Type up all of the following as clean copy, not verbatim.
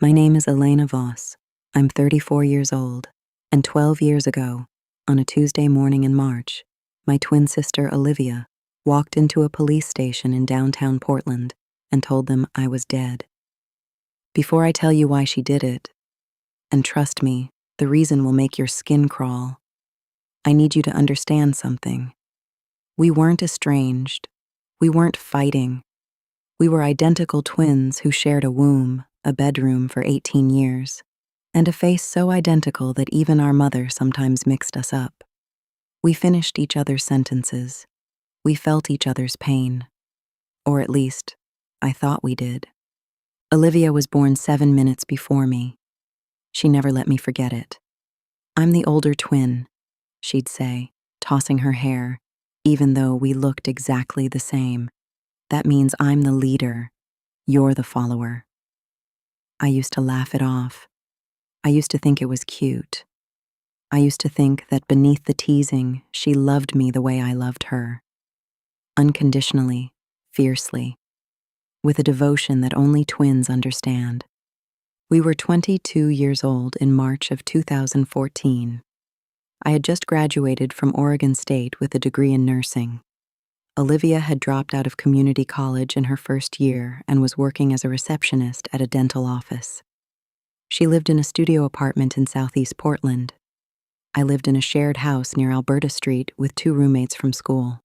My name is Elena Voss. I'm 34 years old, and 12 years ago, on a Tuesday morning in March, my twin sister Olivia walked into a police station in downtown Portland and told them I was dead. Before I tell you why she did it, and trust me, the reason will make your skin crawl, I need you to understand something. We weren't estranged. We weren't fighting. We were identical twins who shared a womb, a bedroom for 18 years, and a face so identical that even our mother sometimes mixed us up. We finished each other's sentences. We felt each other's pain. Or at least, I thought we did. Olivia was born 7 minutes before me. She never let me forget it. "I'm the older twin," she'd say, tossing her hair, even though we looked exactly the same. "That means I'm the leader. You're the follower." I used to laugh it off. I used to think it was cute. I used to think that beneath the teasing, she loved me the way I loved her. Unconditionally, fiercely, with a devotion that only twins understand. We were 22 years old in March of 2014. I had just graduated from Oregon State with a degree in nursing. Olivia had dropped out of community college in her first year and was working as a receptionist at a dental office. She lived in a studio apartment in Southeast Portland. I lived in a shared house near Alberta Street with 2 roommates from school.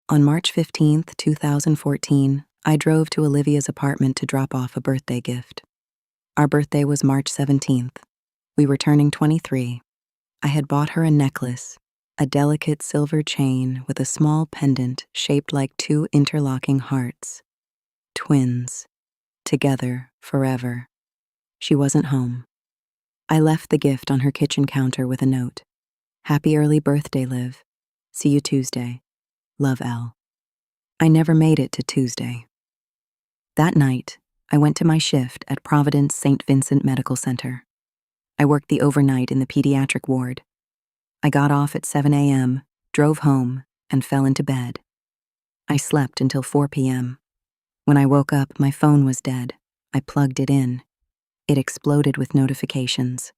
On March 15th, 2014, I drove to Olivia's apartment to drop off a birthday gift. Our birthday was March 17th. We were turning 23. I had bought her a necklace, a delicate silver chain with a small pendant shaped like 2 interlocking hearts. Twins. Together, forever. She wasn't home. I left the gift on her kitchen counter with a note. "Happy early birthday, Liv. See you Tuesday. Love, Elle." I never made it to Tuesday. That night, I went to my shift at Providence St. Vincent Medical Center. I worked the overnight in the pediatric ward. I got off at 7 a.m., drove home, and fell into bed. I slept until 4 p.m. When I woke up, my phone was dead. I plugged it in. It exploded with notifications.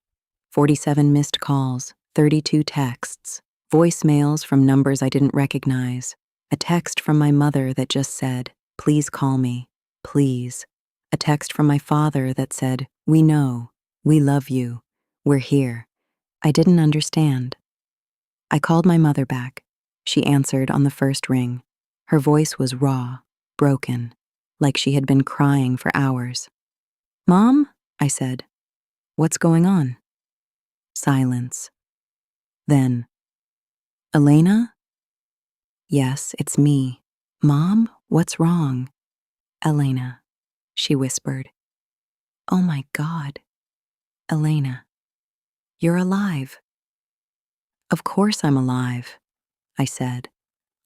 47 missed calls, 32 texts, voicemails from numbers I didn't recognize, a text from my mother that just said, "Please call me, please." A text from my father that said, "We know, we love you, we're here." I didn't understand. I called my mother back. She answered on the first ring. Her voice was raw, broken, like she had been crying for hours. "Mom?" I said. "What's going on?" Silence. Then, "Elena?" "Yes, it's me." "Mom, what's wrong?" "Elena," she whispered. "Oh my God. Elena, you're alive." "Of course I'm alive," I said.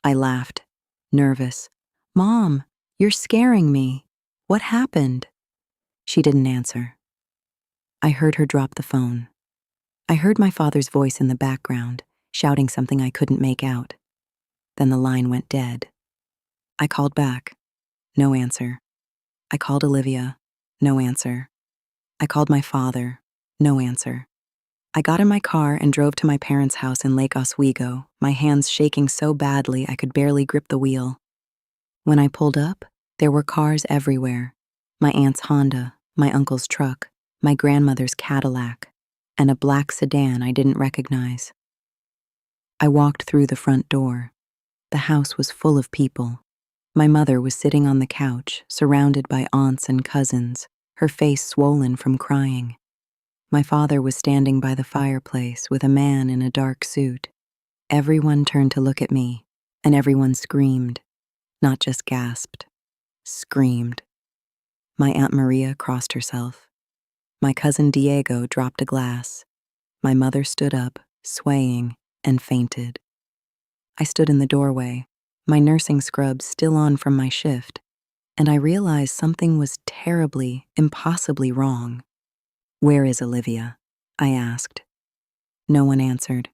I laughed, nervous. "Mom, you're scaring me. What happened?" She didn't answer. I heard her drop the phone. I heard my father's voice in the background, shouting something I couldn't make out. Then the line went dead. I called back. No answer. I called Olivia. No answer. I called my father. No answer. I got in my car and drove to my parents' house in Lake Oswego, my hands shaking so badly I could barely grip the wheel. When I pulled up, there were cars everywhere. My aunt's Honda, my uncle's truck, my grandmother's Cadillac, and a black sedan I didn't recognize. I walked through the front door. The house was full of people. My mother was sitting on the couch, surrounded by aunts and cousins, her face swollen from crying. My father was standing by the fireplace with a man in a dark suit. Everyone turned to look at me, and everyone screamed, not just gasped, screamed. My Aunt Maria crossed herself. My cousin Diego dropped a glass. My mother stood up, swaying, and fainted. I stood in the doorway, my nursing scrubs still on from my shift, and I realized something was terribly, impossibly wrong. "Where is Olivia?" I asked. No one answered.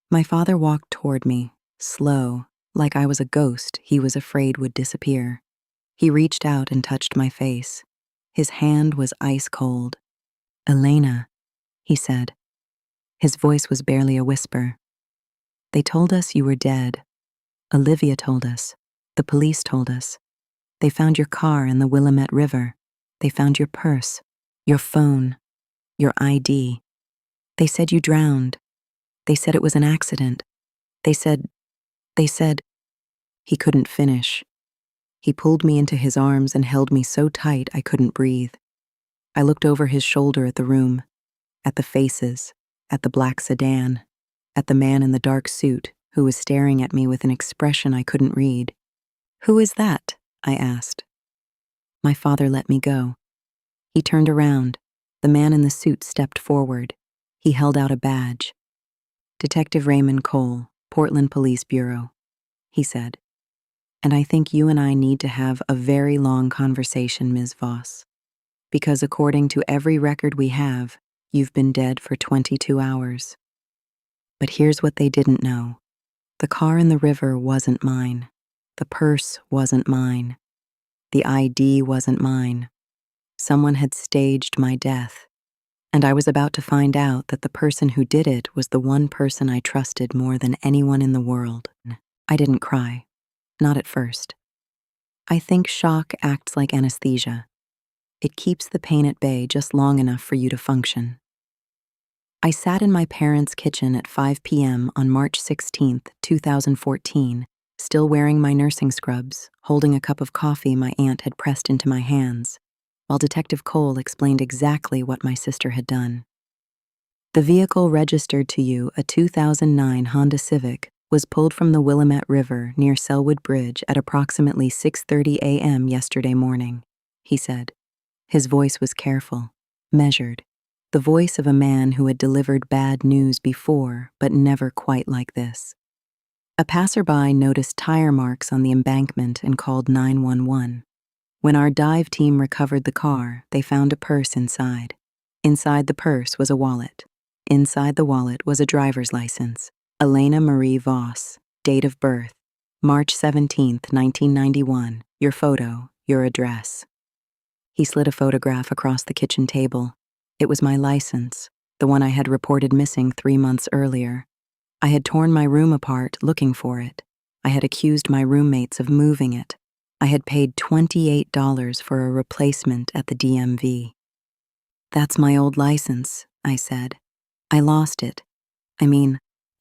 My father walked toward me, slow, like I was a ghost he was afraid would disappear. He reached out and touched my face. His hand was ice cold. "Elena," he said. His voice was barely a whisper. "They told us you were dead. Olivia told us. The police told us. They found your car in the Willamette River. They found your purse, your phone, your ID. They said you drowned. They said it was an accident. They said, He couldn't finish. He pulled me into his arms and held me so tight I couldn't breathe. I looked over his shoulder at the room, at the faces, at the black sedan, at the man in the dark suit who was staring at me with an expression I couldn't read. "Who is that?" I asked. My father let me go. He turned around. The man in the suit stepped forward. He held out a badge. "Detective Raymond Cole, Portland Police Bureau," he said. "And I think you and I need to have a very long conversation, Ms. Voss. Because according to every record we have, you've been dead for 22 hours. But here's what they didn't know. The car in the river wasn't mine. The purse wasn't mine. The ID wasn't mine. Someone had staged my death. And I was about to find out that the person who did it was the one person I trusted more than anyone in the world." I didn't cry. Not at first. I think shock acts like anesthesia. It keeps the pain at bay just long enough for you to function. I sat in my parents' kitchen at 5 p.m. on March 16, 2014, still wearing my nursing scrubs, holding a cup of coffee my aunt had pressed into my hands, while Detective Cole explained exactly what my sister had done. "The vehicle registered to you, a 2009 Honda Civic, was pulled from the Willamette River near Selwood Bridge at approximately 6:30 a.m. yesterday morning," he said. His voice was careful, measured, the voice of a man who had delivered bad news before, but never quite like this. A passerby noticed tire marks on the embankment and called 911. When our dive team recovered the car, they found a purse inside. Inside the purse was a wallet. Inside the wallet was a driver's license. Elena Marie Voss, date of birth, March 17, 1991, your photo, your address. He slid a photograph across the kitchen table. It was my license, the one I had reported missing 3 months earlier. I had torn my room apart looking for it. I had accused my roommates of moving it. I had paid $28 for a replacement at the DMV. "That's my old license," I said. "I lost it.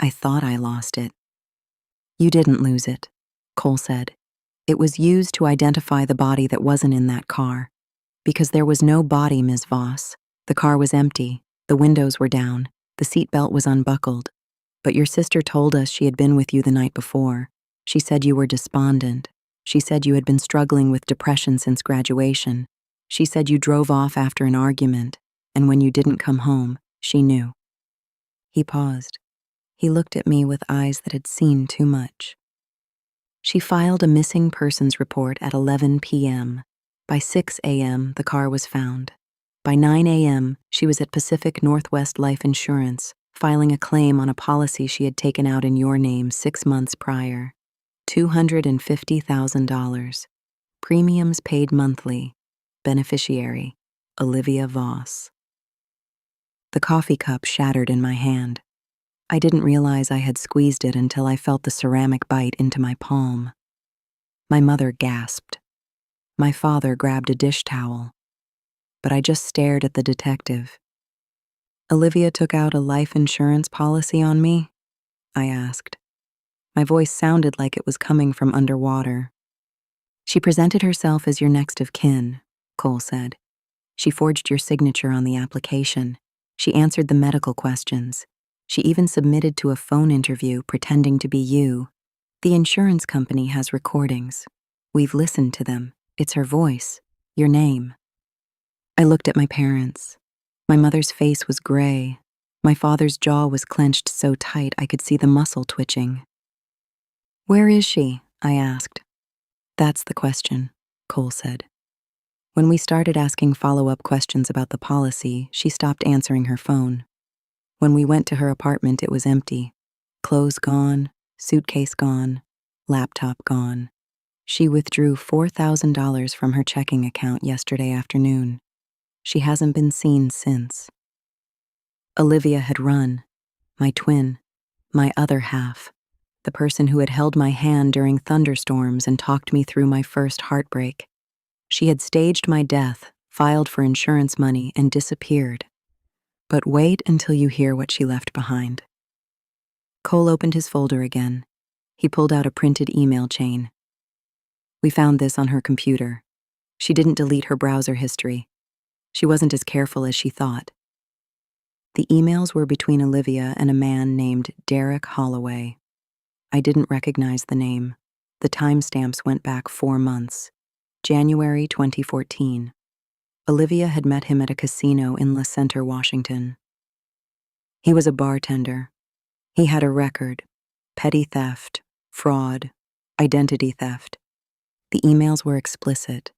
I thought I lost it." "You didn't lose it," Cole said. "It was used to identify the body that wasn't in that car. Because there was no body, Ms. Voss. The car was empty, the windows were down, the seatbelt was unbuckled. But your sister told us she had been with you the night before. She said you were despondent. She said you had been struggling with depression since graduation. She said you drove off after an argument, and when you didn't come home, she knew." He paused. He looked at me with eyes that had seen too much. "She filed a missing persons report at 11 p.m. By 6 a.m., the car was found. By 9 a.m., she was at Pacific Northwest Life Insurance, filing a claim on a policy she had taken out in your name 6 months prior. $250,000. Premiums paid monthly. Beneficiary, Olivia Voss." The coffee cup shattered in my hand. I didn't realize I had squeezed it until I felt the ceramic bite into my palm. My mother gasped. My father grabbed a dish towel. But I just stared at the detective. "Olivia took out a life insurance policy on me?" I asked. My voice sounded like it was coming from underwater. "She presented herself as your next of kin," Cole said. "She forged your signature on the application. She answered the medical questions. She even submitted to a phone interview pretending to be you. The insurance company has recordings. We've listened to them. It's her voice, your name." I looked at my parents. My mother's face was gray. My father's jaw was clenched so tight I could see the muscle twitching. "Where is she?" I asked. "That's the question," Cole said. When we started asking follow-up questions about the policy, she stopped answering her phone. When we went to her apartment, it was empty. Clothes gone, suitcase gone, laptop gone. She withdrew $4,000 from her checking account yesterday afternoon. She hasn't been seen since. Olivia had run, my twin, my other half, the person who had held my hand during thunderstorms and talked me through my first heartbreak. She had staged my death, filed for insurance money, and disappeared. But wait until you hear what she left behind. Cole opened his folder again. He pulled out a printed email chain. We found this on her computer. She didn't delete her browser history. She wasn't as careful as she thought. The emails were between Olivia and a man named Derek Holloway. I didn't recognize the name. The timestamps went back 4 months. January 2014. Olivia had met him at a casino in La Center, Washington. He was a bartender. He had a record: petty theft, fraud, identity theft. The emails were explicit.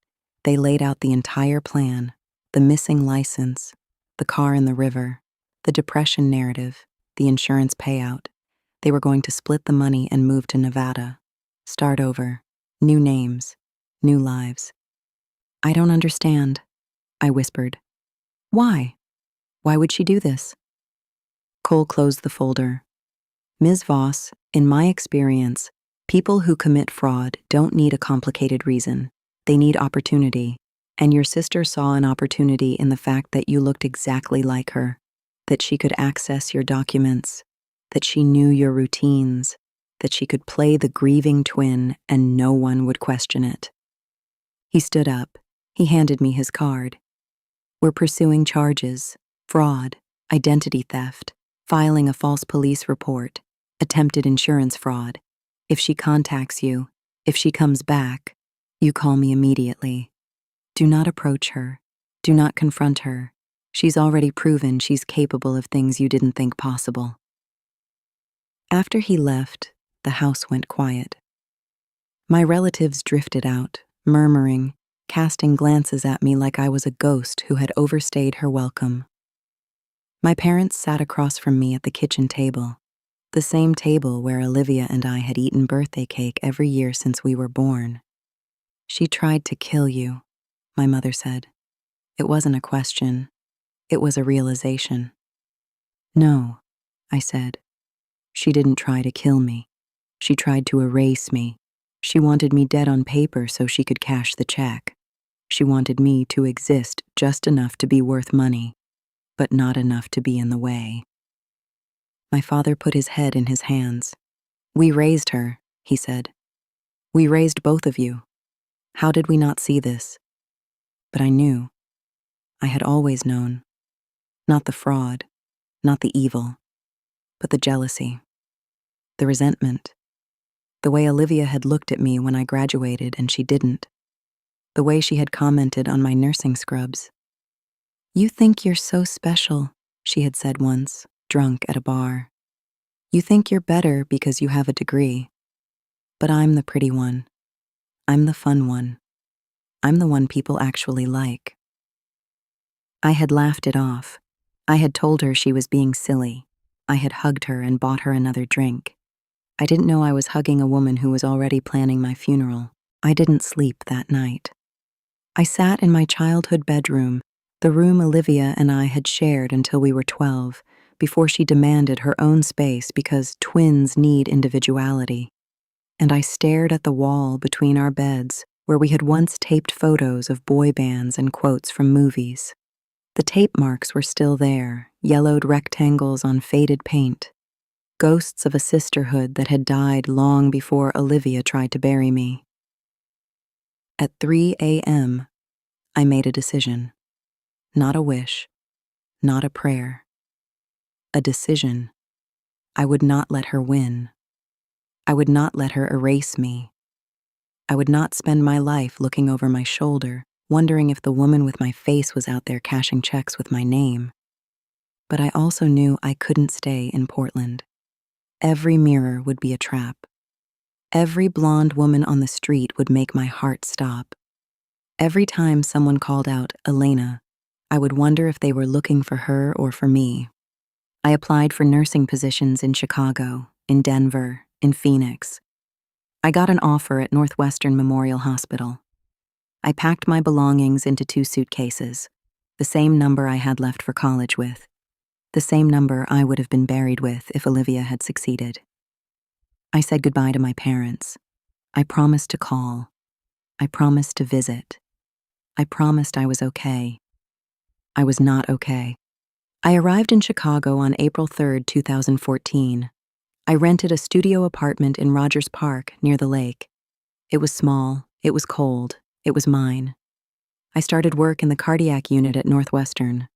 They laid out the entire plan: the missing license, the car in the river, the depression narrative, the insurance payout. They were going to split the money and move to Nevada. Start over. New names. New lives. I don't understand, I whispered. Why? Why would she do this? Cole closed the folder. Ms. Voss, in my experience, people who commit fraud don't need a complicated reason. They need opportunity. And your sister saw an opportunity in the fact that you looked exactly like her, that she could access your documents, that she knew your routines, that she could play the grieving twin and no one would question it. He stood up. He handed me his card. We're pursuing charges: fraud, identity theft, filing a false police report, attempted insurance fraud. If she contacts you, if she comes back, you call me immediately. Do not approach her. Do not confront her. She's already proven she's capable of things you didn't think possible. After he left, the house went quiet. My relatives drifted out, murmuring, casting glances at me like I was a ghost who had overstayed her welcome. My parents sat across from me at the kitchen table, the same table where Olivia and I had eaten birthday cake every year since we were born. She tried to kill you, my mother said. It wasn't a question. It was a realization. No, I said. She didn't try to kill me. She tried to erase me. She wanted me dead on paper so she could cash the check. She wanted me to exist just enough to be worth money, but not enough to be in the way. My father put his head in his hands. We raised her, he said. We raised both of you. How did we not see this? But I knew. I had always known. Not the fraud, not the evil, but the jealousy, the resentment, the way Olivia had looked at me when I graduated and she didn't, the way she had commented on my nursing scrubs. You think you're so special, she had said once, drunk at a bar. You think you're better because you have a degree. But I'm the pretty one. I'm the fun one. I'm the one people actually like. I had laughed it off. I had told her she was being silly. I had hugged her and bought her another drink. I didn't know I was hugging a woman who was already planning my funeral. I didn't sleep that night. I sat in my childhood bedroom, the room Olivia and I had shared until we were 12, before she demanded her own space because twins need individuality. And I stared at the wall between our beds where we had once taped photos of boy bands and quotes from movies. The tape marks were still there, yellowed rectangles on faded paint, ghosts of a sisterhood that had died long before Olivia tried to bury me. At 3 a.m., I made a decision. Not a wish, not a prayer. A decision. I would not let her win. I would not let her erase me. I would not spend my life looking over my shoulder, wondering if the woman with my face was out there cashing checks with my name. But I also knew I couldn't stay in Portland. Every mirror would be a trap. Every blonde woman on the street would make my heart stop. Every time someone called out, Elena, I would wonder if they were looking for her or for me. I applied for nursing positions in Chicago, in Denver, in Phoenix. I got an offer at Northwestern Memorial Hospital. I packed my belongings into 2 suitcases. the same number I had left for college with, the same number I would have been buried with if Olivia had succeeded. I said goodbye to my parents. I promised to call. I promised to visit. I promised I was okay. I was not okay. I arrived in Chicago on April 3rd, 2014. I rented a studio apartment in Rogers Park near the lake. It was small, it was cold, it was mine. I started work in the cardiac unit at Northwestern.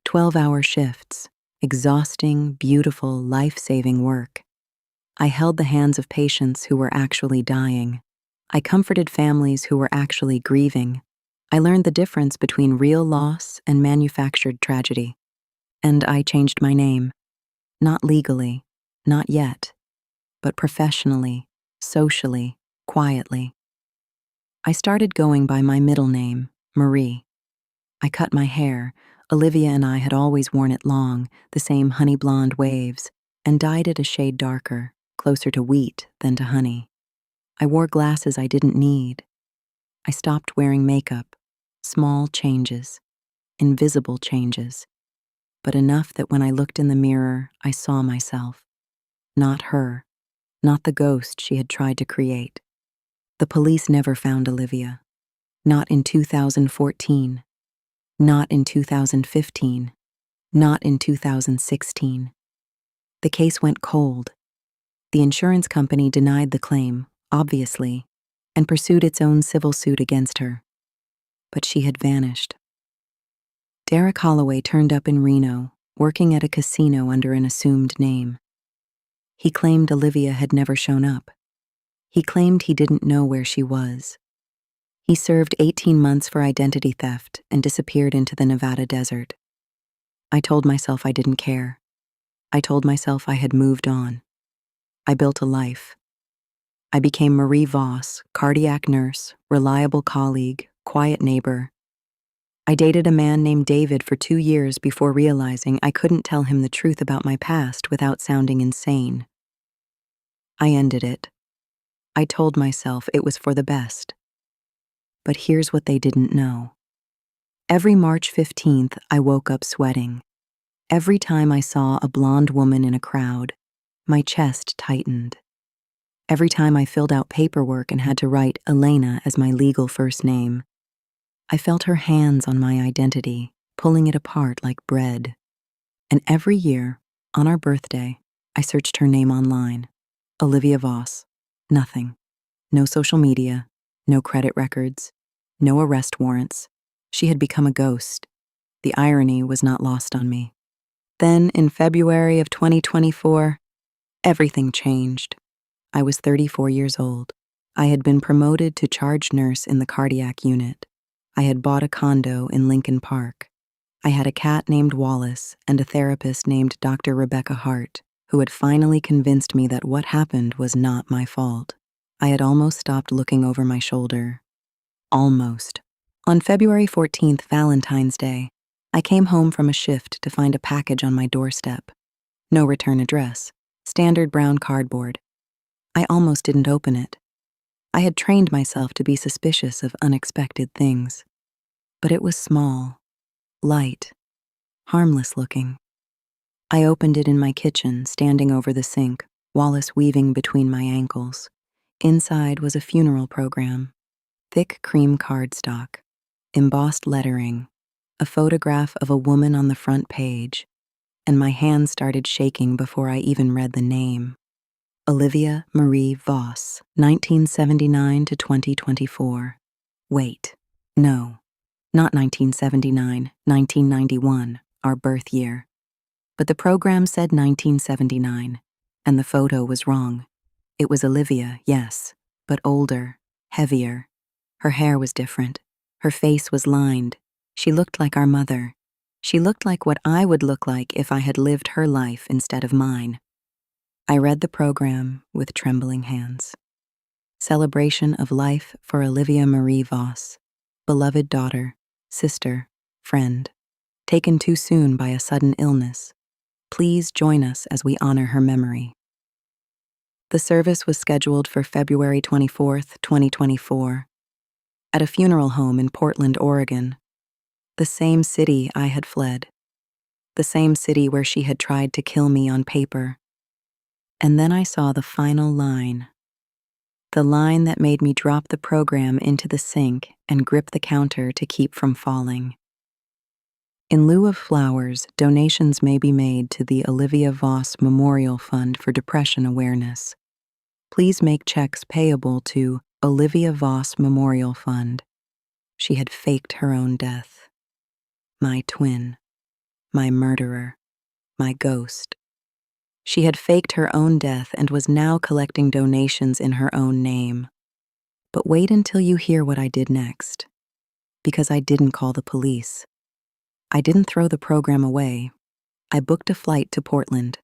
12-hour shifts, exhausting, beautiful, life-saving work. I held the hands of patients who were actually dying. I comforted families who were actually grieving. I learned the difference between real loss and manufactured tragedy. And I changed my name. Not legally, not yet, but professionally, socially, quietly. I started going by my middle name, Marie. I cut my hair. Olivia and I had always worn it long, the same honey blonde waves, and dyed it a shade darker, closer to wheat than to honey. I wore glasses I didn't need. I stopped wearing makeup. Small changes, invisible changes, but enough that when I looked in the mirror, I saw myself. Not her, not the ghost she had tried to create. The police never found Olivia. Not in 2014. Not in 2015. Not in 2016. The case went cold. The insurance company denied the claim, obviously, and pursued its own civil suit against her. But she had vanished. Derek Holloway turned up in Reno, working at a casino under an assumed name. He claimed Olivia had never shown up. He claimed he didn't know where she was. He served 18 months for identity theft and disappeared into the Nevada desert. I told myself I didn't care. I told myself I had moved on. I built a life. I became Marie Voss, cardiac nurse, reliable colleague, quiet neighbor. I dated a man named David for 2 years before realizing I couldn't tell him the truth about my past without sounding insane. I ended it. I told myself it was for the best. But here's what they didn't know. Every March 15th, I woke up sweating. Every time I saw a blonde woman in a crowd, my chest tightened. Every time I filled out paperwork and had to write Elena as my legal first name, I felt her hands on my identity, pulling it apart like bread. And every year, on our birthday, I searched her name online. Olivia Voss. Nothing. No social media, no credit records, no arrest warrants. She had become a ghost. The irony was not lost on me. Then, in February of 2024, everything changed. I was 34 years old. I had been promoted to charge nurse in the cardiac unit. I had bought a condo in Lincoln Park. I had a cat named Wallace and a therapist named Dr. Rebecca Hart, who had finally convinced me that what happened was not my fault. I had almost stopped looking over my shoulder. Almost. On February 14th, Valentine's Day, I came home from a shift to find a package on my doorstep. No return address. Standard brown cardboard. I almost didn't open it. I had trained myself to be suspicious of unexpected things. But it was small, light, harmless looking. I opened it in my kitchen, standing over the sink, Wallace weaving between my ankles. Inside was a funeral program. Thick cream cardstock, embossed lettering, a photograph of a woman on the front page, and my hands started shaking before I even read the name. Olivia Marie Voss, 1979 to 2024. Wait, no, not 1979, 1991, our birth year. But the program said 1979, and the photo was wrong. It was Olivia, yes, but older, heavier. Her hair was different. Her face was lined. She looked like our mother. She looked like what I would look like if I had lived her life instead of mine. I read the program with trembling hands. Celebration of life for Olivia Marie Voss, beloved daughter, sister, friend, taken too soon by a sudden illness. Please join us as we honor her memory. The service was scheduled for February 24th, 2024, at a funeral home in Portland, Oregon. The same city I had fled. The same city where she had tried to kill me on paper. And then I saw the final line. The line that made me drop the program into the sink and grip the counter to keep from falling. In lieu of flowers, donations may be made to the Olivia Voss Memorial Fund for Depression Awareness. Please make checks payable to Olivia Voss Memorial Fund. She had faked her own death. My twin. My murderer. My ghost. She had faked her own death and was now collecting donations in her own name. But wait until you hear what I did next. Because I didn't call the police. I didn't throw the program away. I booked a flight to Portland,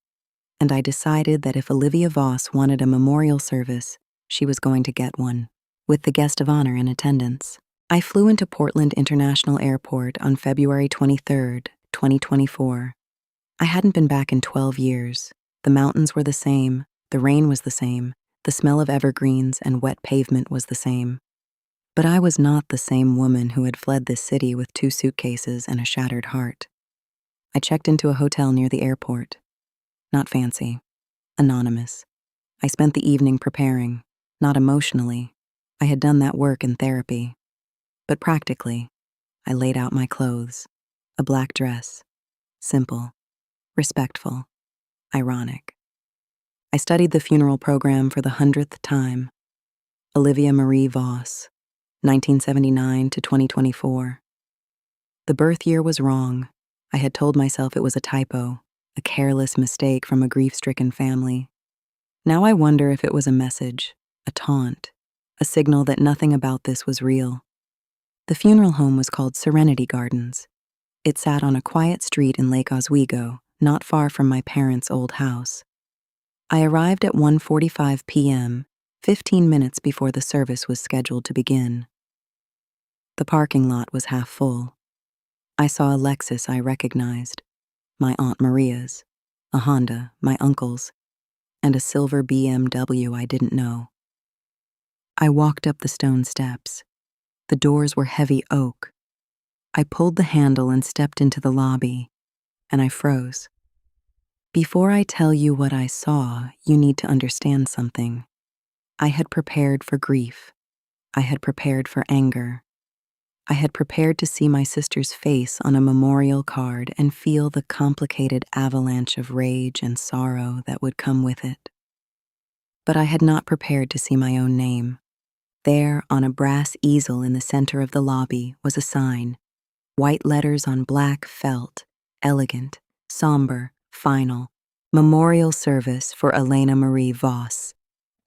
and I decided that if Olivia Voss wanted a memorial service, she was going to get one, with the guest of honor in attendance. I flew into Portland International Airport on February 23rd, 2024. I hadn't been back in 12 years. The mountains were the same, the rain was the same, the smell of evergreens and wet pavement was the same. But I was not the same woman who had fled this city with 2 suitcases and a shattered heart. I checked into a hotel near the airport. Not fancy. Anonymous. I spent the evening preparing, not emotionally. I had done that work in therapy. But practically, I laid out my clothes. A black dress. Simple. Respectful. Ironic. I studied the funeral program for the 100th time. Olivia Marie Voss, 1979 to 2024. The birth year was wrong. I had told myself it was a typo, a careless mistake from a grief-stricken family. Now I wonder if it was a message, a taunt, a signal that nothing about this was real. The funeral home was called Serenity Gardens. It sat on a quiet street in Lake Oswego, not far from my parents' old house. I arrived at 1:45 p.m., 15 minutes before the service was scheduled to begin. The parking lot was half full. I saw a Lexus I recognized, my Aunt Maria's, a Honda, my uncle's, and a silver BMW I didn't know. I walked up the stone steps. The doors were heavy oak. I pulled the handle and stepped into the lobby, and I froze. Before I tell you what I saw, you need to understand something. I had prepared for grief. I had prepared for anger. I had prepared to see my sister's face on a memorial card and feel the complicated avalanche of rage and sorrow that would come with it. But I had not prepared to see my own name. There, on a brass easel in the center of the lobby, was a sign. White letters on black felt, elegant, somber, final. Memorial service for Elena Marie Voss,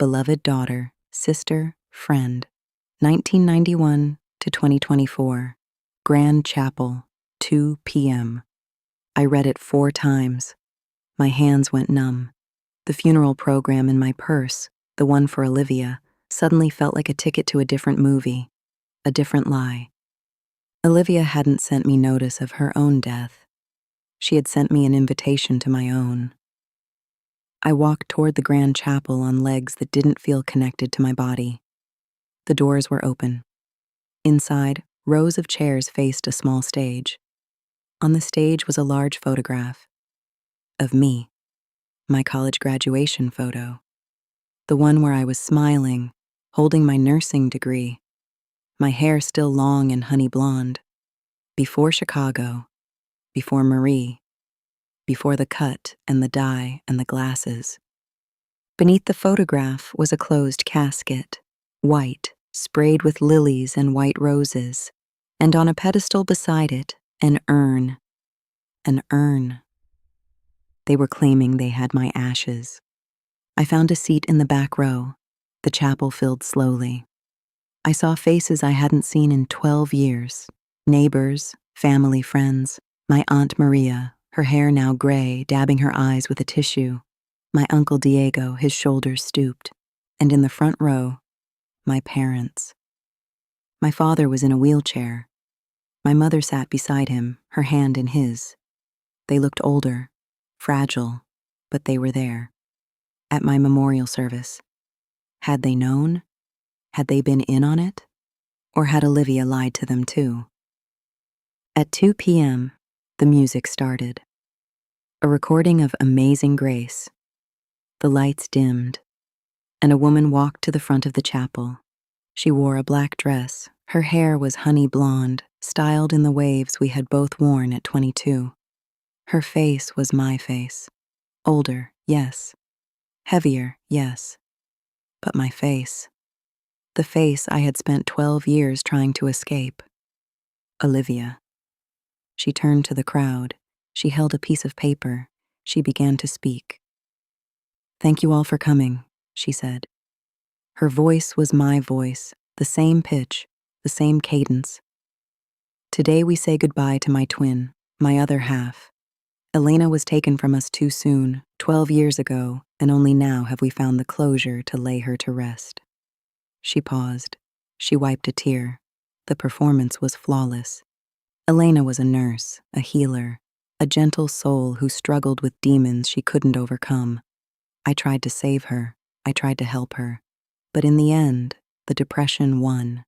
beloved daughter, sister, friend, 1991 to 2024, Grand Chapel, 2 p.m. I read it 4 times. My hands went numb. The funeral program in my purse, the one for Olivia, suddenly felt like a ticket to a different movie, a different lie. Olivia hadn't sent me notice of her own death. She had sent me an invitation to my own. I walked toward the Grand Chapel on legs that didn't feel connected to my body. The doors were open. Inside, rows of chairs faced a small stage. On the stage was a large photograph of me, my college graduation photo, the one where I was smiling, holding my nursing degree, my hair still long and honey blonde, before Chicago, before Marie, before the cut and the dye and the glasses. Beneath the photograph was a closed casket, white, sprayed with lilies and white roses, and on a pedestal beside it, an urn. An urn. They were claiming they had my ashes. I found a seat in the back row. The chapel filled slowly. I saw faces I hadn't seen in 12 years. Neighbors, family friends, my Aunt Maria, her hair now gray, dabbing her eyes with a tissue. My Uncle Diego, his shoulders stooped. And in the front row, my parents. My father was in a wheelchair. My mother sat beside him, her hand in his. They looked older, fragile, but they were there. At my memorial service. Had they known? Had they been in on it? Or had Olivia lied to them too? At 2 p.m., the music started. A recording of Amazing Grace. The lights dimmed, and a woman walked to the front of the chapel. She wore a black dress. Her hair was honey blonde, styled in the waves we had both worn at 22. Her face was my face. Older, yes. Heavier, yes. But my face. The face I had spent 12 years trying to escape. Olivia. She turned to the crowd. She held a piece of paper. She began to speak. "Thank you all for coming," she said. Her voice was my voice, the same pitch, the same cadence. "Today we say goodbye to my twin, my other half. Elena was taken from us too soon, 12 years ago, and only now have we found the closure to lay her to rest." She paused. She wiped a tear. The performance was flawless. Elena was a nurse, a healer, a gentle soul who struggled with demons she couldn't overcome. I tried to save her. I tried to help her. But in the end, the depression won,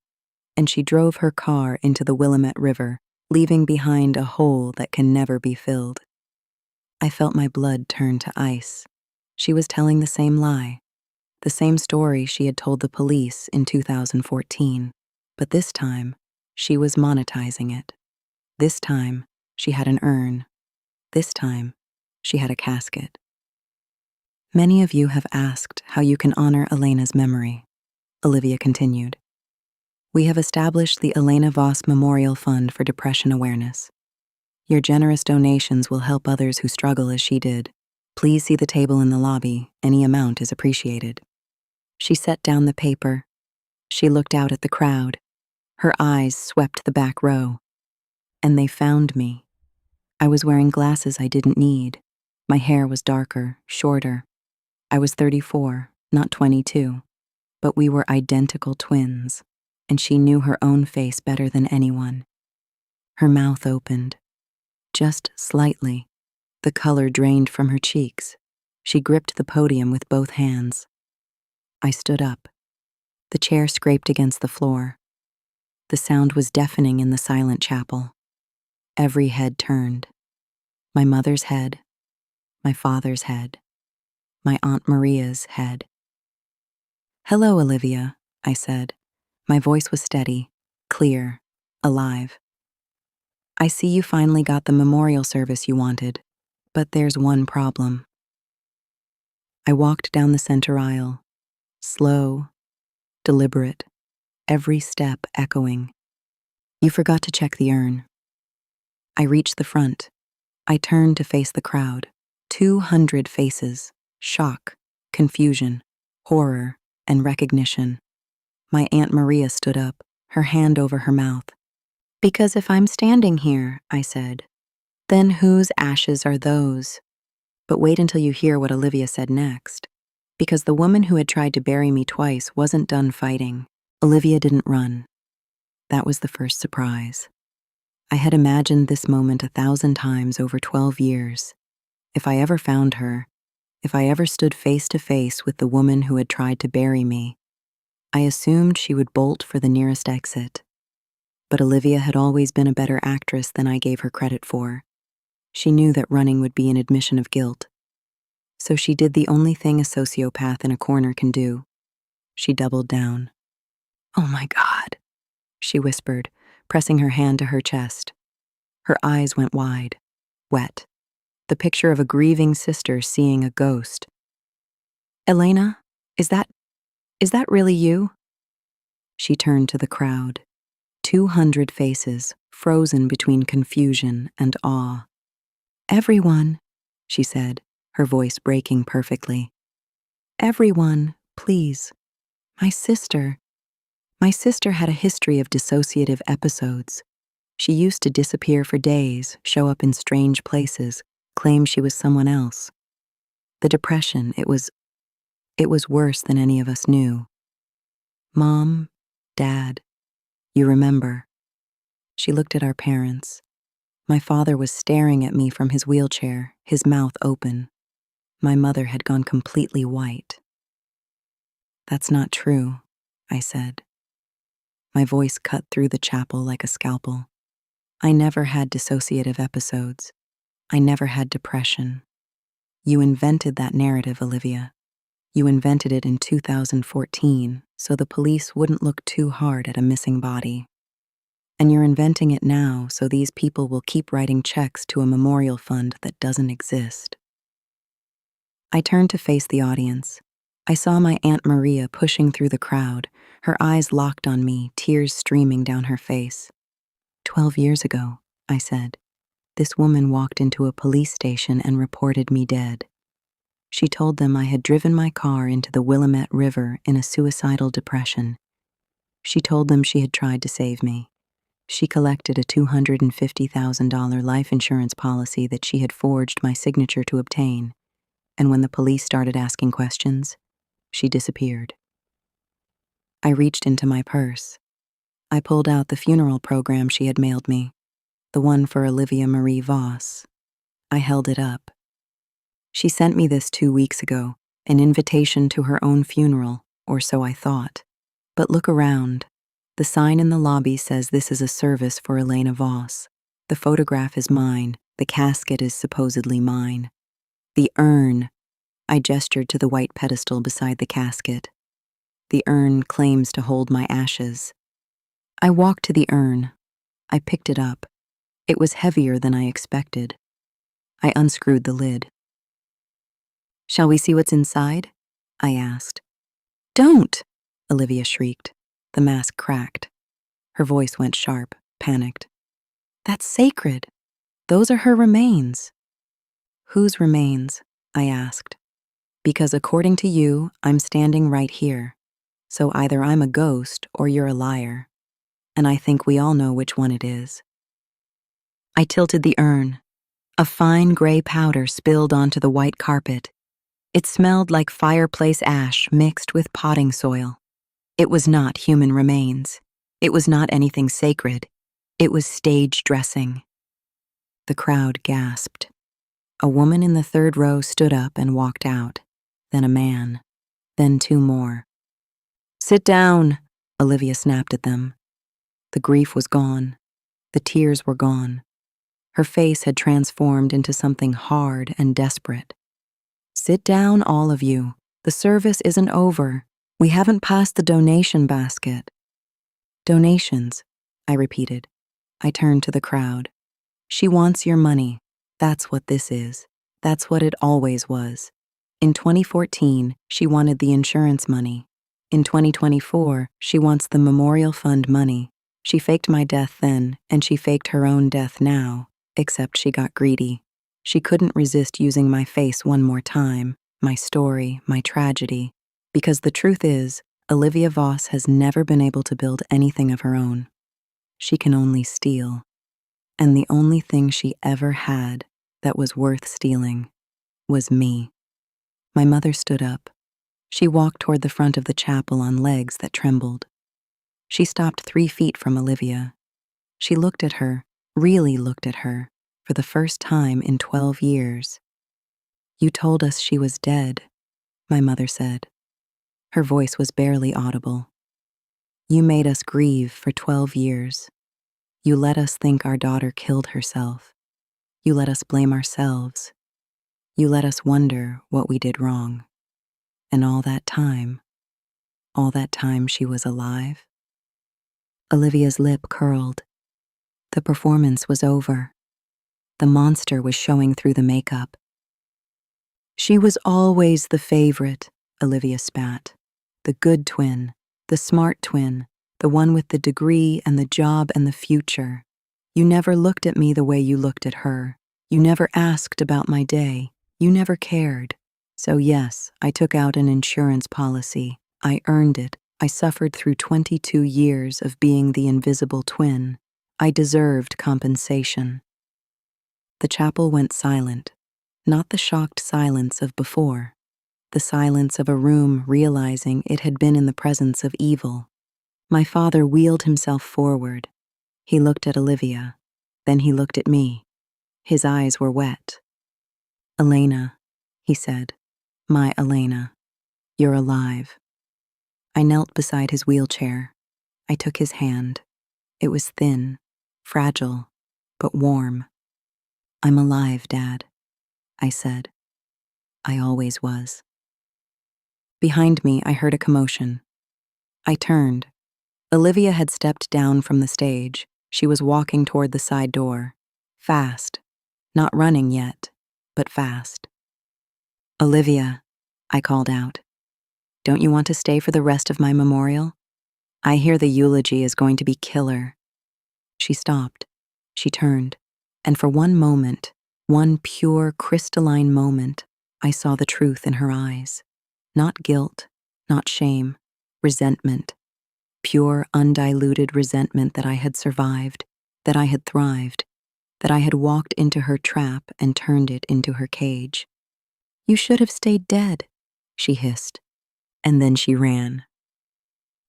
and she drove her car into the Willamette River, leaving behind a hole that can never be filled. I felt my blood turn to ice. She was telling the same lie, the same story she had told the police in 2014. But this time, she was monetizing it. This time, she had an urn. This time, she had a casket. "Many of you have asked how you can honor Elena's memory," Olivia continued. "We have established the Elena Voss Memorial Fund for Depression Awareness. Your generous donations will help others who struggle as she did. Please see the table in the lobby. Any amount is appreciated." She set down the paper. She looked out at the crowd. Her eyes swept the back row. And they found me. I was wearing glasses I didn't need. My hair was darker, shorter. I was 34, not 22. But we were identical twins, and she knew her own face better than anyone. Her mouth opened. Just slightly. The color drained from her cheeks. She gripped the podium with both hands. I stood up. The chair scraped against the floor. The sound was deafening in the silent chapel. Every head turned. My mother's head, my father's head, my Aunt Maria's head. "Hello, Olivia," I said. My voice was steady, clear, alive. "I see you finally got the memorial service you wanted, but there's one problem." I walked down the center aisle, slow, deliberate, every step echoing. "You forgot to check the urn." I reached the front. I turned to face the crowd. 200 faces, shock, confusion, horror, and recognition. My Aunt Maria stood up, her hand over her mouth. "Because if I'm standing here," I said, "then whose ashes are those?" But wait until you hear what Olivia said next. Because the woman who had tried to bury me twice wasn't done fighting. Olivia didn't run. That was the first surprise. I had imagined this moment 1,000 times over 12 years. If I ever found her, if I ever stood face to face with the woman who had tried to bury me, I assumed she would bolt for the nearest exit. But Olivia had always been a better actress than I gave her credit for. She knew that running would be an admission of guilt. So she did the only thing a sociopath in a corner can do. She doubled down. "Oh my God," she whispered, pressing her hand to her chest. Her eyes went wide, wet. The picture of a grieving sister seeing a ghost. "Elena, is that really you?" She turned to the crowd. 200 faces, frozen between confusion and awe. "Everyone," she said, her voice breaking perfectly. "Everyone, please. My sister. My sister had a history of dissociative episodes. She used to disappear for days, show up in strange places, claim she was someone else. The depression, it was worse than any of us knew. Mom, Dad, you remember." She looked at our parents. My father was staring at me from his wheelchair, his mouth open. My mother had gone completely white. "That's not true," I said. My voice cut through the chapel like a scalpel. I never had dissociative episodes. I never had depression. You invented that narrative, Olivia. You invented it in 2014 so the police wouldn't look too hard at a missing body. And you're inventing it now so these people will keep writing checks to a memorial fund that doesn't exist. I turned to face the audience. I saw my Aunt Maria pushing through the crowd, her eyes locked on me, tears streaming down her face. 12 years ago, I said, this woman walked into a police station and reported me dead. She told them I had driven my car into the Willamette River in a suicidal depression. She told them she had tried to save me. She collected a $250,000 life insurance policy that she had forged my signature to obtain, and when the police started asking questions, she disappeared. I reached into my purse. I pulled out the funeral program she had mailed me, the one for Olivia Marie Voss. I held it up. She sent me this 2 weeks ago, an invitation to her own funeral, or so I thought. But look around. The sign in the lobby says this is a service for Elena Voss. The photograph is mine. The casket is supposedly mine. The urn. I gestured to the white pedestal beside the casket. The urn claims to hold my ashes. I walked to the urn. I picked it up. It was heavier than I expected. I unscrewed the lid. Shall we see what's inside? I asked. Don't! Olivia shrieked. The mask cracked. Her voice went sharp, panicked. That's sacred. Those are her remains. Whose remains? I asked. Because according to you, I'm standing right here. So either I'm a ghost or you're a liar. And I think we all know which one it is. I tilted the urn. A fine gray powder spilled onto the white carpet. It smelled like fireplace ash mixed with potting soil. It was not human remains. It was not anything sacred. It was stage dressing. The crowd gasped. A woman in the third row stood up and walked out. Then a man. Then 2 more. Sit down, Olivia snapped at them. The grief was gone. The tears were gone. Her face had transformed into something hard and desperate. Sit down, all of you. The service isn't over. We haven't passed the donation basket. Donations, I repeated. I turned to the crowd. She wants your money. That's what this is. That's what it always was. In 2014, she wanted the insurance money. In 2024, she wants the memorial fund money. She faked my death then, and she faked her own death now, except she got greedy. She couldn't resist using my face one more time, my story, my tragedy, because the truth is, Olivia Voss has never been able to build anything of her own. She can only steal. And the only thing she ever had that was worth stealing was me. My mother stood up. She walked toward the front of the chapel on legs that trembled. She stopped 3 feet from Olivia. She looked at her, really looked at her, for the first time in 12 years. You told us she was dead, my mother said. Her voice was barely audible. You made us grieve for 12 years. You let us think our daughter killed herself. You let us blame ourselves. You let us wonder what we did wrong. And all that time she was alive? Olivia's lip curled. The performance was over. The monster was showing through the makeup. She was always the favorite, Olivia spat. The good twin, the smart twin, the one with the degree and the job and the future. You never looked at me the way you looked at her. You never asked about my day. You never cared. So yes, I took out an insurance policy. I earned it. I suffered through 22 years of being the invisible twin. I deserved compensation. The chapel went silent, not the shocked silence of before, the silence of a room realizing it had been in the presence of evil. My father wheeled himself forward. He looked at Olivia. Then he looked at me. His eyes were wet. Elena, he said, my Elena, you're alive. I knelt beside his wheelchair. I took his hand. It was thin, fragile, but warm. "I'm alive, Dad," I said. I always was. Behind me, I heard a commotion. I turned. Olivia had stepped down from the stage. She was walking toward the side door. Fast. Not running yet, but fast. "Olivia," I called out. "Don't you want to stay for the rest of my memorial? I hear the eulogy is going to be killer." She stopped. She turned. And for one moment, one pure, crystalline moment, I saw the truth in her eyes. Not guilt, not shame, resentment. Pure, undiluted resentment that I had survived, that I had thrived, that I had walked into her trap and turned it into her cage. "You should have stayed dead," she hissed. And then she ran.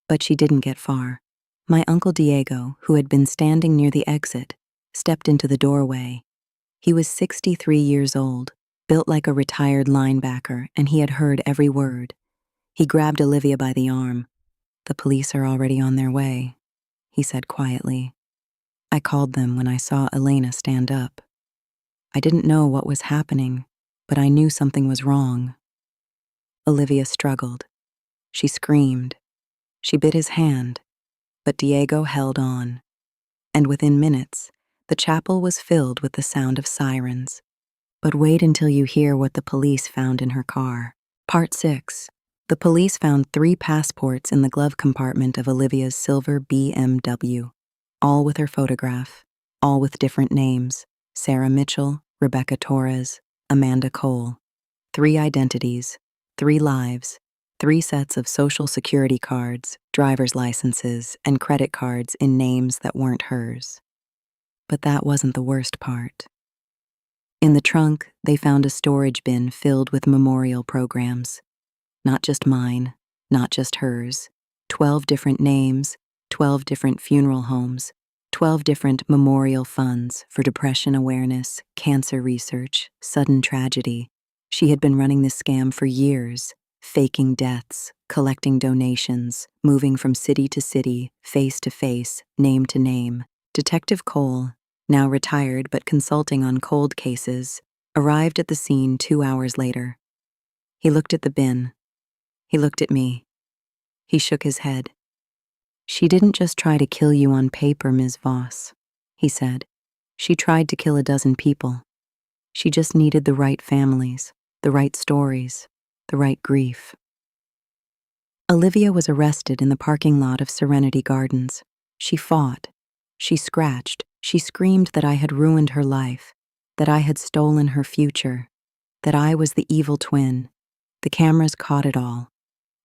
But she didn't get far. My Uncle Diego, who had been standing near the exit, stepped into the doorway. He was 63 years old, built like a retired linebacker, and he had heard every word. He grabbed Olivia by the arm. "The police are already on their way," he said quietly. "I called them when I saw Elena stand up. I didn't know what was happening, but I knew something was wrong." Olivia struggled. She screamed. She bit his hand, but Diego held on. And within minutes, the chapel was filled with the sound of sirens. But wait until you hear what the police found in her car. Part 6. The police found 3 passports in the glove compartment of Olivia's silver BMW, all with her photograph, all with different names: Sarah Mitchell, Rebecca Torres, Amanda Cole. 3 identities, 3 lives, 3 sets of social security cards, driver's licenses, and credit cards in names that weren't hers. But that wasn't the worst part. In the trunk, they found a storage bin filled with memorial programs. Not just mine, not just hers. 12 different names, 12 different funeral homes, 12 different memorial funds for depression awareness, cancer research, sudden tragedy. She had been running this scam for years, faking deaths, collecting donations, moving from city to city, face to face, name to name. Detective Cole, now retired but consulting on cold cases, arrived at the scene 2 hours later. He looked at the bin. He looked at me. He shook his head. "She didn't just try to kill you on paper, Ms. Voss," he said. "She tried to kill a dozen people. She just needed the right families, the right stories, the right grief." Olivia was arrested in the parking lot of Serenity Gardens. She fought. She scratched. She screamed that I had ruined her life, that I had stolen her future, that I was the evil twin. The cameras caught it all.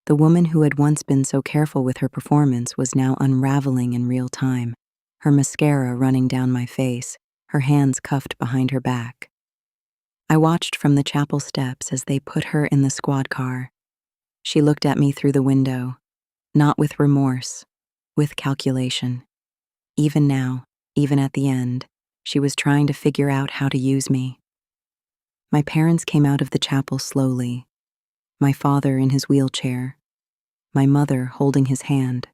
The woman who had once been so careful with her performance was now unraveling in real time, her mascara running down my face, her hands cuffed behind her back. I watched from the chapel steps as they put her in the squad car. She looked at me through the window, not with remorse, with calculation. Even now, even at the end, she was trying to figure out how to use me. My parents came out of the chapel slowly, my father in his wheelchair, my mother holding his hand.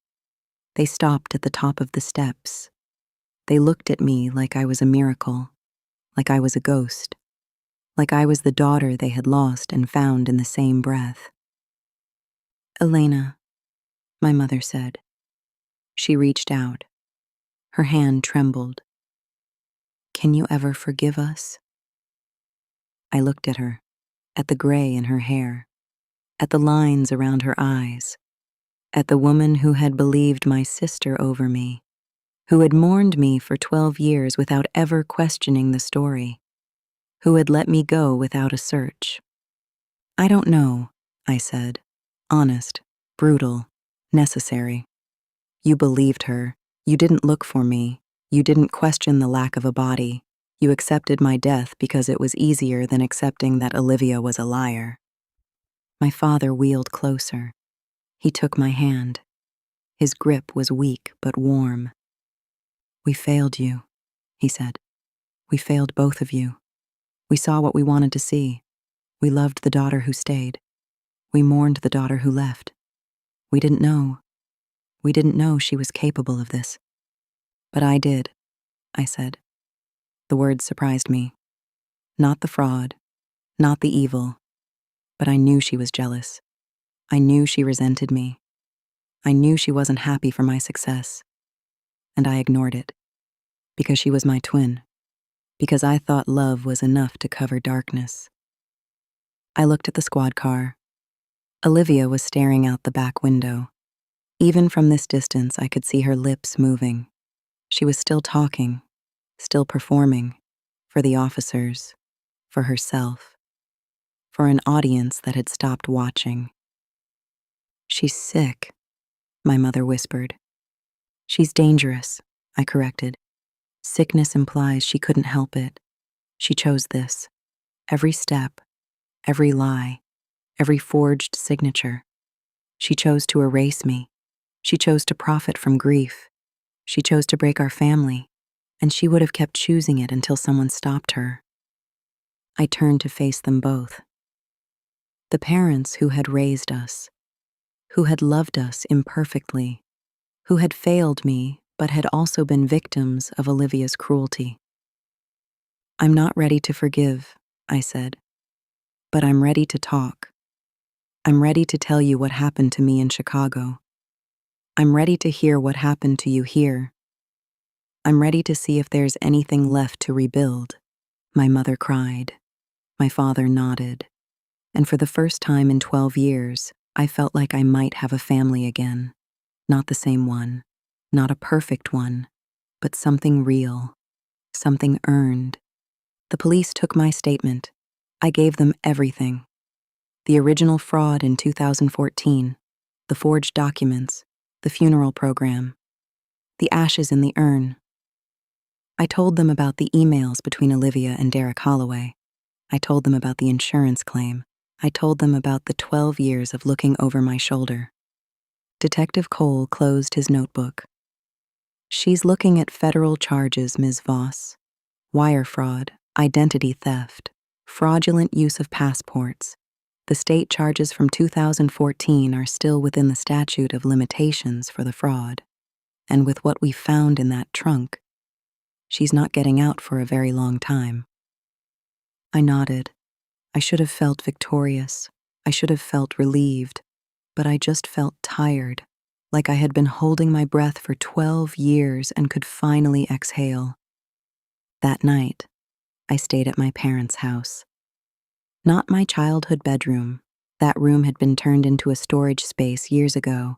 They stopped at the top of the steps. They looked at me like I was a miracle, like I was a ghost, like I was the daughter they had lost and found in the same breath. "Elena," my mother said. She reached out. Her hand trembled. "Can you ever forgive us?" I looked at her, at the gray in her hair, at the lines around her eyes, at the woman who had believed my sister over me, who had mourned me for 12 years without ever questioning the story, who had let me go without a search. "I don't know," I said, honest, brutal, necessary. "You believed her. You didn't look for me. You didn't question the lack of a body. You accepted my death because it was easier than accepting that Olivia was a liar." My father wheeled closer. He took my hand. His grip was weak but warm. "We failed you," he said. "We failed both of you. We saw what we wanted to see. We loved the daughter who stayed. We mourned the daughter who left. We didn't know. We didn't know she was capable of this. But I did," I said. The words surprised me. Not the fraud, not the evil, but I knew she was jealous. I knew she resented me. I knew she wasn't happy for my success. And I ignored it. Because she was my twin. Because I thought love was enough to cover darkness. I looked at the squad car. Olivia was staring out the back window. Even from this distance, I could see her lips moving. She was still talking, still performing, for the officers, for herself, for an audience that had stopped watching. "She's sick," my mother whispered. "She's dangerous," I corrected. Sickness implies she couldn't help it. She chose this. Every step, every lie, every forged signature. She chose to erase me. She chose to profit from grief. She chose to break our family, and she would have kept choosing it until someone stopped her. I turned to face them both. The parents who had raised us, who had loved us imperfectly, who had failed me but had also been victims of Olivia's cruelty. "I'm not ready to forgive," I said, "but I'm ready to talk. I'm ready to tell you what happened to me in Chicago. I'm ready to hear what happened to you here. I'm ready to see if there's anything left to rebuild." My mother cried. My father nodded. And for the first time in 12 years, I felt like I might have a family again. Not the same one, not a perfect one, but something real, something earned. The police took my statement. I gave them everything. The original fraud in 2014, the forged documents, the funeral program, the ashes in the urn. I told them about the emails between Olivia and Derek Holloway. I told them about the insurance claim. I told them about the 12 years of looking over my shoulder. Detective Cole closed his notebook. "She's looking at federal charges, Ms. Voss. Wire fraud, identity theft, fraudulent use of passports. The state charges from 2014 are still within the statute of limitations for the fraud. And with what we found in that trunk, she's not getting out for a very long time." I nodded. I should have felt victorious. I should have felt relieved. But I just felt tired, like I had been holding my breath for 12 years and could finally exhale. That night, I stayed at my parents' house. Not my childhood bedroom. That room had been turned into a storage space years ago,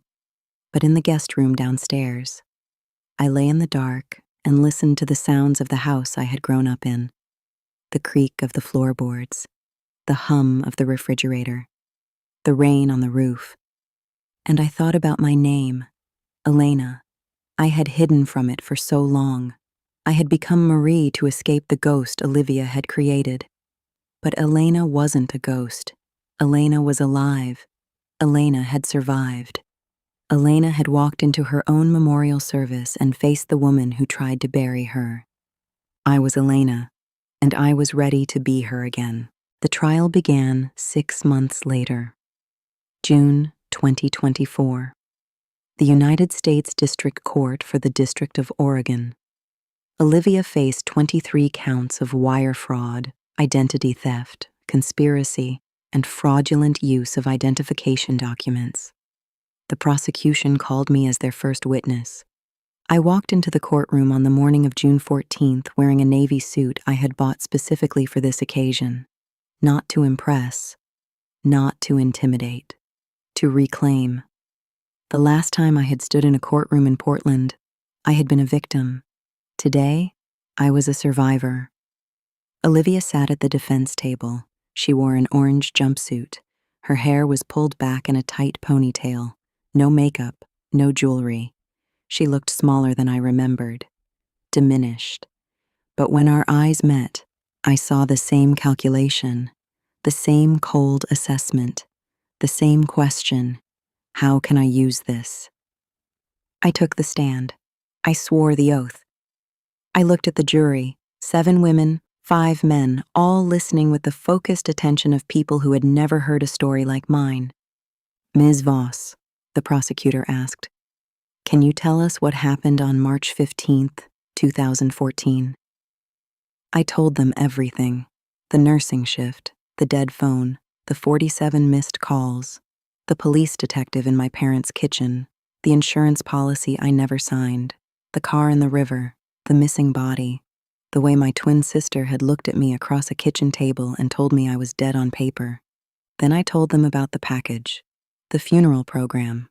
but in the guest room downstairs. I lay in the dark and listened to the sounds of the house I had grown up in. The creak of the floorboards, the hum of the refrigerator, the rain on the roof. And I thought about my name, Elena. I had hidden from it for so long. I had become Marie to escape the ghost Olivia had created. But Elena wasn't a ghost. Elena was alive. Elena had survived. Elena had walked into her own memorial service and faced the woman who tried to bury her. I was Elena, and I was ready to be her again. The trial began 6 months later. June 2024. The United States District Court for the District of Oregon. Olivia faced 23 counts of wire fraud, identity theft, conspiracy, and fraudulent use of identification documents. The prosecution called me as their first witness. I walked into the courtroom on the morning of June 14th wearing a navy suit I had bought specifically for this occasion. Not to impress, not to intimidate, to reclaim. The last time I had stood in a courtroom in Portland, I had been a victim. Today, I was a survivor. Olivia sat at the defense table. She wore an orange jumpsuit. Her hair was pulled back in a tight ponytail. No makeup, no jewelry. She looked smaller than I remembered, diminished. But when our eyes met, I saw the same calculation, the same cold assessment, the same question: how can I use this? I took the stand. I swore the oath. I looked at the jury, 7 women, 5 men, all listening with the focused attention of people who had never heard a story like mine. "Ms. Voss," the prosecutor asked, "can you tell us what happened on March 15th, 2014? I told them everything: the nursing shift, the dead phone, the 47 missed calls, the police detective in my parents' kitchen, the insurance policy I never signed, the car in the river, the missing body, the way my twin sister had looked at me across a kitchen table and told me I was dead on paper. Then I told them about the package, the funeral program,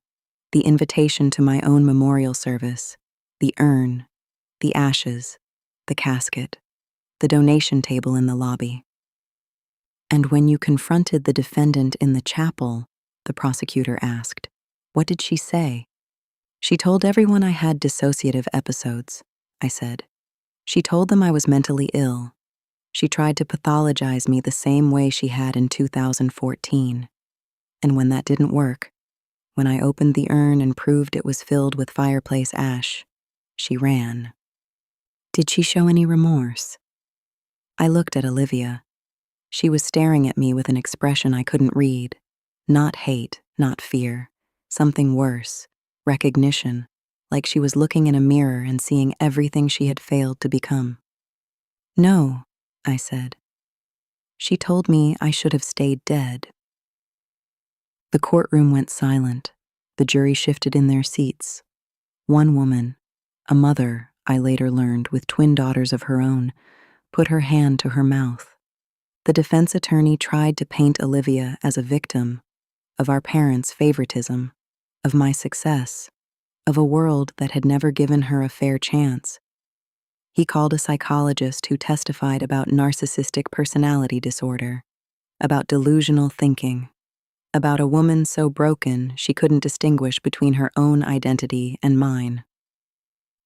the invitation to my own memorial service, the urn, the ashes, the casket, the donation table in the lobby. And when you confronted the defendant in the chapel, the prosecutor asked, what did she say? She told everyone I had dissociative episodes, I said. She told them I was mentally ill. She tried to pathologize me the same way she had in 2014. And when that didn't work, when I opened the urn and proved it was filled with fireplace ash, she ran. Did she show any remorse? I looked at Olivia. She was staring at me with an expression I couldn't read. Not hate, not fear. Something worse. Recognition. Like she was looking in a mirror and seeing everything she had failed to become. No, I said. She told me I should have stayed dead. The courtroom went silent. The jury shifted in their seats. One woman, a mother, I later learned, with twin daughters of her own, put her hand to her mouth. The defense attorney tried to paint Olivia as a victim of our parents' favoritism, of my success, of a world that had never given her a fair chance. He called a psychologist who testified about narcissistic personality disorder, about delusional thinking, about a woman so broken she couldn't distinguish between her own identity and mine.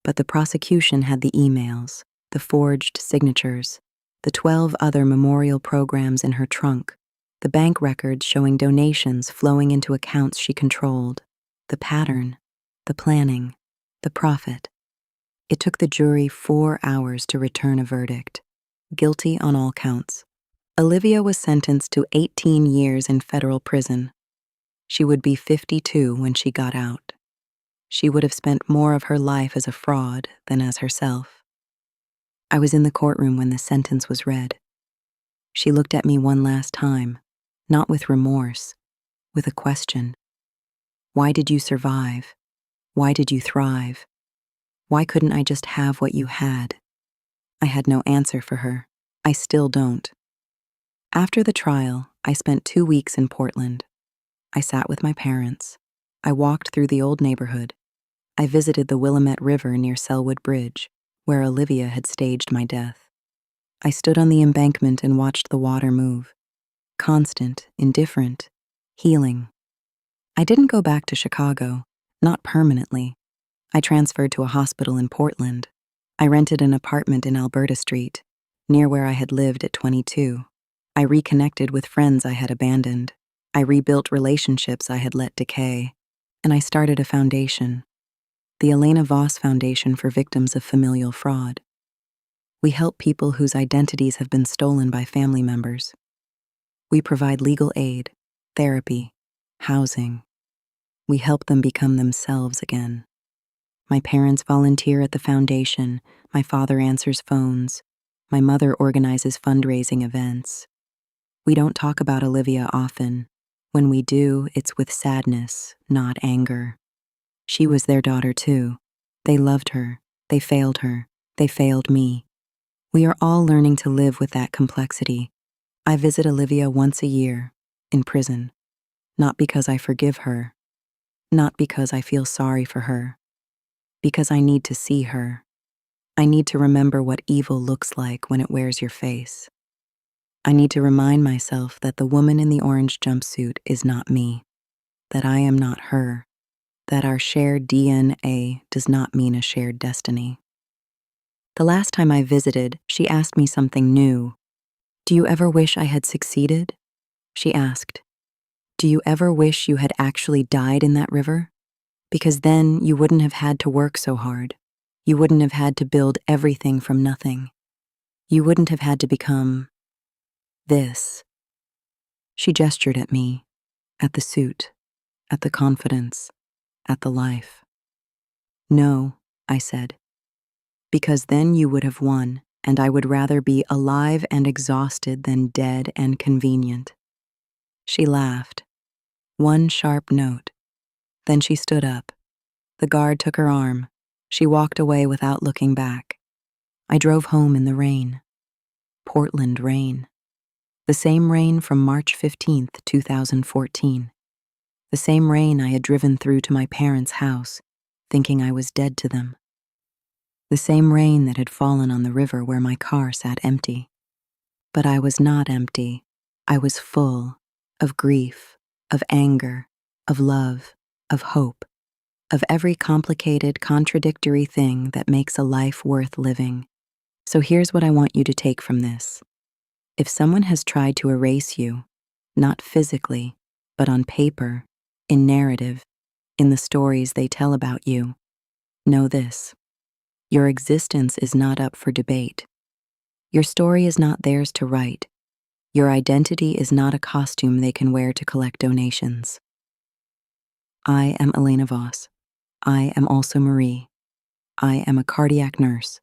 But the prosecution had the emails, the forged signatures, the 12 other memorial programs in her trunk, the bank records showing donations flowing into accounts she controlled, the pattern, the planning, the profit. It took the jury 4 hours to return a verdict, guilty on all counts. Olivia was sentenced to 18 years in federal prison. She would be 52 when she got out. She would have spent more of her life as a fraud than as herself. I was in the courtroom when the sentence was read. She looked at me one last time, not with remorse, with a question. Why did you survive? Why did you thrive? Why couldn't I just have what you had? I had no answer for her. I still don't. After the trial, I spent 2 weeks in Portland. I sat with my parents. I walked through the old neighborhood. I visited the Willamette River near Selwood Bridge, where Olivia had staged my death. I stood on the embankment and watched the water move. Constant, indifferent, healing. I didn't go back to Chicago, not permanently. I transferred to a hospital in Portland. I rented an apartment in Alberta Street, near where I had lived at 22. I reconnected with friends I had abandoned. I rebuilt relationships I had let decay. And I started a foundation, the Elena Voss Foundation for Victims of Familial Fraud. We help people whose identities have been stolen by family members. We provide legal aid, therapy, housing. We help them become themselves again. My parents volunteer at the foundation, my father answers phones, my mother organizes fundraising events. We don't talk about Olivia often. When we do, it's with sadness, not anger. She was their daughter too. They loved her, they failed her, they failed me. We are all learning to live with that complexity. I visit Olivia once a year, in prison, not because I forgive her, not because I feel sorry for her, because I need to see her. I need to remember what evil looks like when it wears your face. I need to remind myself that the woman in the orange jumpsuit is not me, that I am not her, that our shared DNA does not mean a shared destiny. The last time I visited, she asked me something new. Do you ever wish I had succeeded? She asked. Do you ever wish you had actually died in that river? Because then you wouldn't have had to work so hard. You wouldn't have had to build everything from nothing. You wouldn't have had to become this. She gestured at me, at the suit, at the confidence, at the life. No, I said, because then you would have won. and I would rather be alive and exhausted than dead and convenient. She laughed. One sharp note. Then she stood up. The guard took her arm. She walked away without looking back. I drove home in the rain. Portland rain. The same rain from March 15th, 2014. The same rain I had driven through to my parents' house, thinking I was dead to them. The same rain that had fallen on the river where my car sat empty. But I was not empty. I was full of grief, of anger, of love, of hope, of every complicated, contradictory thing that makes a life worth living. So here's what I want you to take from this. If someone has tried to erase you, not physically, but on paper, in narrative, in the stories they tell about you, know this. Your existence is not up for debate. Your story is not theirs to write. Your identity is not a costume they can wear to collect donations. I am Elena Voss. I am also Marie. I am a cardiac nurse.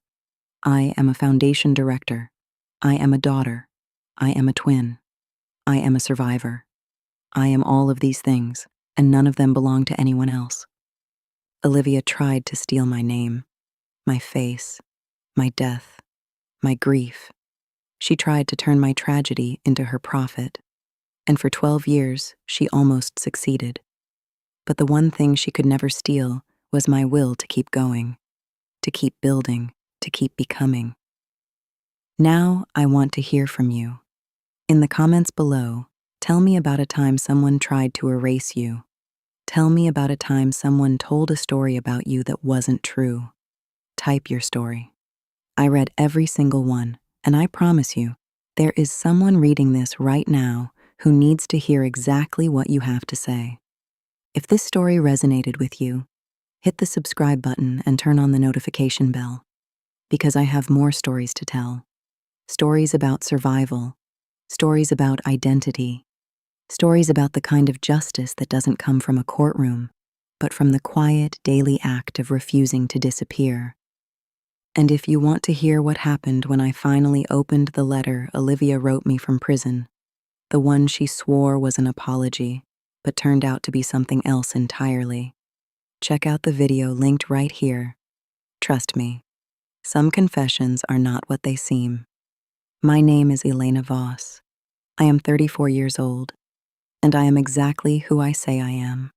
I am a foundation director. I am a daughter. I am a twin. I am a survivor. I am all of these things, and none of them belong to anyone else. Olivia tried to steal my name, my face, my death, my grief. She tried to turn my tragedy into her profit, and for 12 years she almost succeeded. But the one thing she could never steal was my will to keep going, to keep building, to keep becoming. Now I want to hear from you. In the comments below, tell me about a time someone tried to erase you. Tell me about a time someone told a story about you that wasn't true. Type your story. I read every single one, and I promise you, there is someone reading this right now who needs to hear exactly what you have to say. If this story resonated with you, hit the subscribe button and turn on the notification bell, because I have more stories to tell. Stories about survival, stories about identity, stories about the kind of justice that doesn't come from a courtroom, but from the quiet daily act of refusing to disappear. And if you want to hear what happened when I finally opened the letter Olivia wrote me from prison, the one she swore was an apology, but turned out to be something else entirely, check out the video linked right here. Trust me, some confessions are not what they seem. My name is Elena Voss. I am 34 years old, and I am exactly who I say I am.